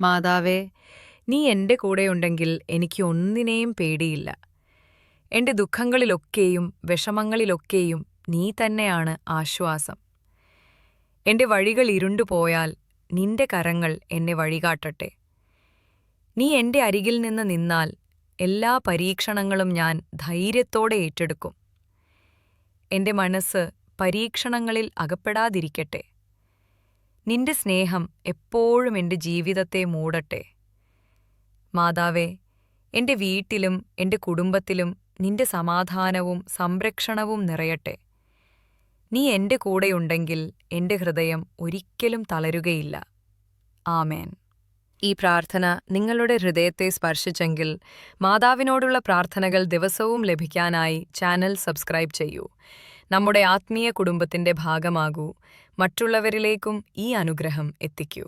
മാതാവേ, നീ എൻ്റെ കൂടെയുണ്ടെങ്കിൽ എനിക്ക് ഒന്നിനെയും പേടിയില്ല. എൻ്റെ ദുഃഖങ്ങളിലൊക്കെയും വിഷമങ്ങളിലൊക്കെയും നീ തന്നെയാണ് ആശ്വാസം. എൻ്റെ വഴികൾ ഇരുണ്ടുപോയാൽ നിന്റെ കരങ്ങൾ എന്നെ വഴികാട്ടട്ടെ. നീ എൻ്റെ അരികിൽ നിന്ന് നിന്നാൽ എല്ലാ പരീക്ഷണങ്ങളും ഞാൻ ധൈര്യത്തോടെ ഏറ്റെടുക്കും. എൻ്റെ മനസ്സ് പരീക്ഷണങ്ങളിൽ അകപ്പെടാതിരിക്കട്ടെ. നിന്റെ സ്നേഹം എപ്പോഴും എൻ്റെ ജീവിതത്തെ മൂടട്ടെ. മാതാവേ, എൻ്റെ വീട്ടിലും എൻ്റെ കുടുംബത്തിലും നിന്റെ സമാധാനവും സംരക്ഷണവും നിറയട്ടെ. നീ എൻ്റെ കൂടെയുണ്ടെങ്കിൽ എൻ്റെ ഹൃദയം ഒരിക്കലും തളരുകയില്ല. ആമേൻ. ഈ പ്രാർത്ഥന നിങ്ങളുടെ ഹൃദയത്തെ സ്പർശിച്ചെങ്കിൽ മാതാവിനോടുള്ള പ്രാർത്ഥനകൾ ദിവസവും ലഭിക്കാനായി ചാനൽ സബ്സ്ക്രൈബ് ചെയ്യൂ. നമ്മുടെ ആത്മീയ കുടുംബത്തിൻ്റെ ഭാഗമാകൂ. മറ്റുള്ളവരിലേക്കും ഈ അനുഗ്രഹം എത്തിക്കൂ.